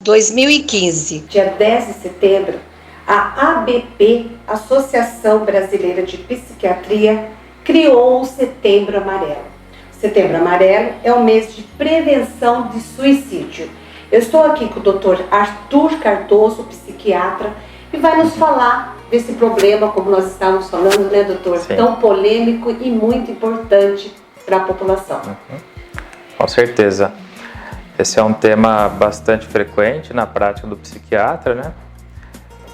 2015. Dia 10 de setembro, a ABP, Associação Brasileira de Psiquiatria, criou o Setembro Amarelo. Setembro Amarelo é o mês de prevenção de suicídio. Eu estou aqui com o Dr. Arthur Cardoso, psiquiatra, e vai nos falar desse problema, como nós estávamos falando, né, doutor? Sim. Tão polêmico e muito importante para a população. Com certeza. Esse é um tema bastante frequente na prática do psiquiatra, né?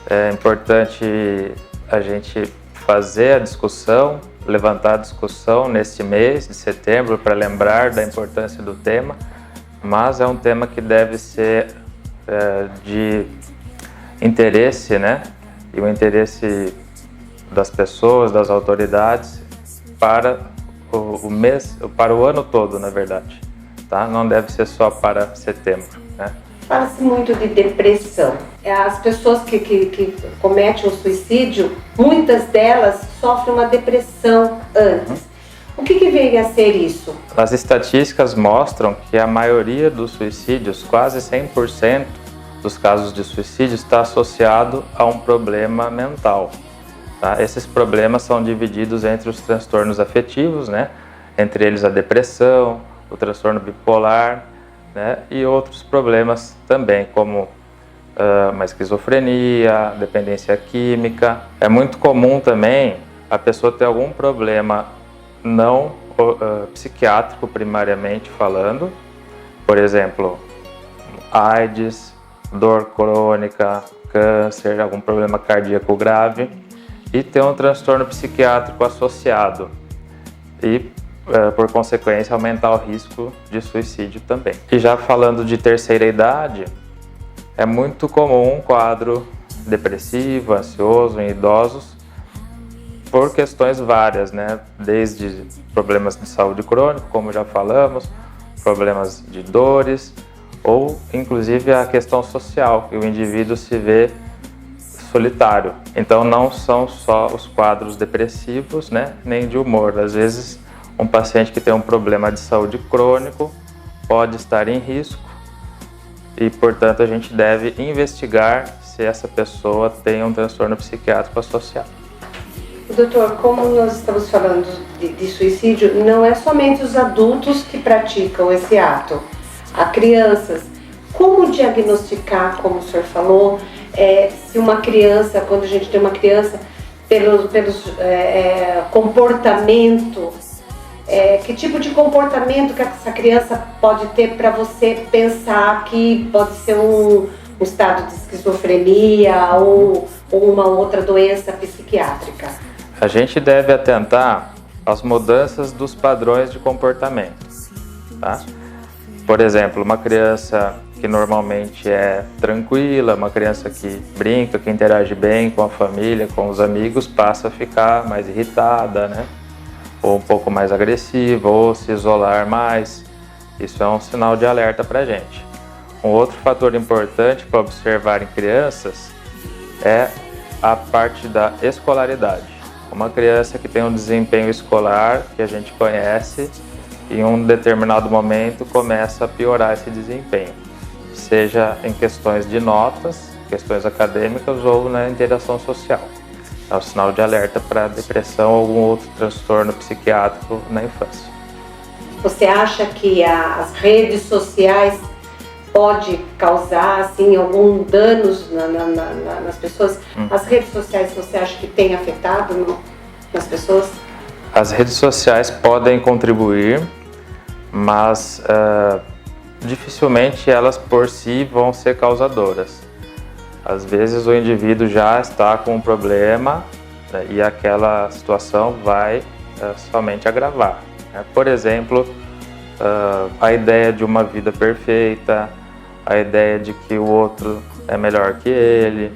É importante a gente fazer a discussão, levantar a discussão neste mês de setembro para lembrar da importância do tema, mas é um tema que deve ser de interesse, né? E o interesse das pessoas, das autoridades para o mês, para o ano todo, na verdade, tá? Não deve ser só para setembro, né? Fala-se muito de depressão. As pessoas que cometem o suicídio, muitas delas sofrem uma depressão antes. O que vem a ser isso? As estatísticas mostram que a maioria dos suicídios, quase 100% dos casos de suicídio, está associado a um problema mental. Tá? Esses problemas são divididos entre os transtornos afetivos, né? Entre eles a depressão, o transtorno bipolar, né? E outros problemas também, como uma esquizofrenia, dependência química. É muito comum também a pessoa ter algum problema não psiquiátrico, primariamente falando, por exemplo, AIDS, dor crônica, câncer, algum problema cardíaco grave, e ter um transtorno psiquiátrico associado e, por consequência, aumentar o risco de suicídio também. E já falando de terceira idade, é muito comum um quadro depressivo, ansioso em idosos, por questões várias, né? Desde problemas de saúde crônica, como já falamos, problemas de dores, ou inclusive a questão social, que o indivíduo se vê solitário. Então não são só os quadros depressivos, né? Nem de humor. Às vezes um paciente que tem um problema de saúde crônico pode estar em risco e, portanto, a gente deve investigar se essa pessoa tem um transtorno psiquiátrico associado. Doutor, como nós estamos falando de suicídio, não é somente os adultos que praticam esse ato, há crianças. Como diagnosticar, como o senhor falou, se uma criança, quando a gente tem uma criança, pelos comportamento, que tipo de comportamento que essa criança pode ter para você pensar que pode ser um estado de esquizofrenia ou uma outra doença psiquiátrica? A gente deve atentar às mudanças dos padrões de comportamento, tá? Por exemplo, uma criança que normalmente é tranquila, uma criança que brinca, que interage bem com a família, com os amigos, passa a ficar mais irritada, né? Ou um pouco mais agressiva, ou se isolar mais. Isso é um sinal de alerta para a gente. Um outro fator importante para observar em crianças é a parte da escolaridade. Uma criança que tem um desempenho escolar que a gente conhece, em um determinado momento começa a piorar esse desempenho, seja em questões de notas, questões acadêmicas ou na interação social. É um sinal de alerta para depressão ou algum outro transtorno psiquiátrico na infância. Você acha que as redes sociais pode causar assim, algum danos nas pessoas? As redes sociais, você acha que tem afetado nas pessoas? As redes sociais podem contribuir, mas dificilmente elas por si vão ser causadoras. Às vezes o indivíduo já está com um problema, né, e aquela situação vai somente agravar, né? Por exemplo, a ideia de uma vida perfeita, a ideia de que o outro é melhor que ele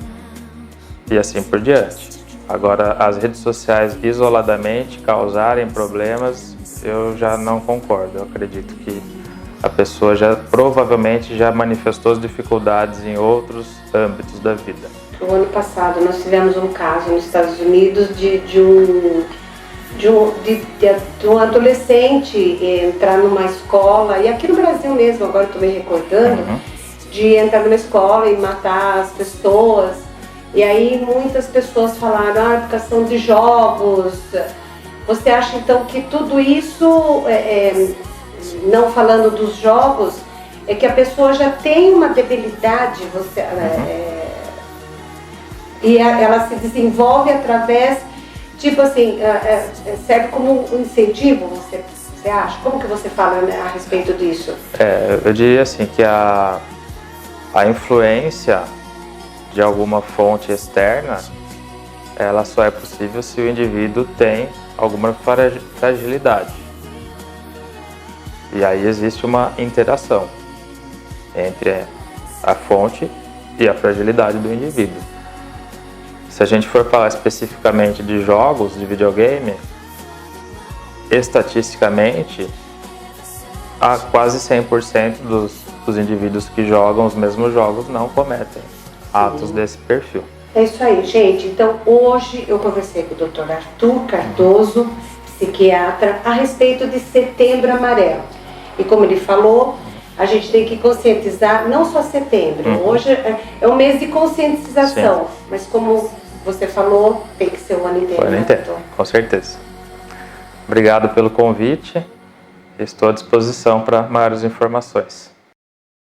e assim por diante. Agora, as redes sociais isoladamente causarem problemas, eu já não concordo. Eu acredito que a pessoa provavelmente já manifestou as dificuldades em outros âmbitos da vida. No ano passado nós tivemos um caso nos Estados Unidos de um adolescente entrar numa escola, e aqui no Brasil mesmo, agora estou me recordando, de entrar numa escola e matar as pessoas. E aí muitas pessoas falaram, educação de jogos. Você acha então que tudo isso, não falando dos jogos, é que a pessoa já tem uma debilidade, e ela se desenvolve através, tipo assim, serve como um incentivo, você acha? Como que você fala a respeito disso? Eu diria assim que a influência de alguma fonte externa, ela só é possível se o indivíduo tem alguma fragilidade. E aí existe uma interação entre a fonte e a fragilidade do indivíduo. Se a gente for falar especificamente de jogos de videogame, estatisticamente, quase 100% dos indivíduos que jogam os mesmos jogos não cometem atos desse perfil. É isso aí, gente. Então, hoje eu conversei com o Dr. Arthur Cardoso, psiquiatra, a respeito de Setembro Amarelo. E como ele falou, a gente tem que conscientizar, não só setembro. Hoje é um mês de conscientização, sim, mas como você falou, tem que ser o ano inteiro. O ano inteiro, com certeza. Obrigado pelo convite. Estou à disposição para maiores informações.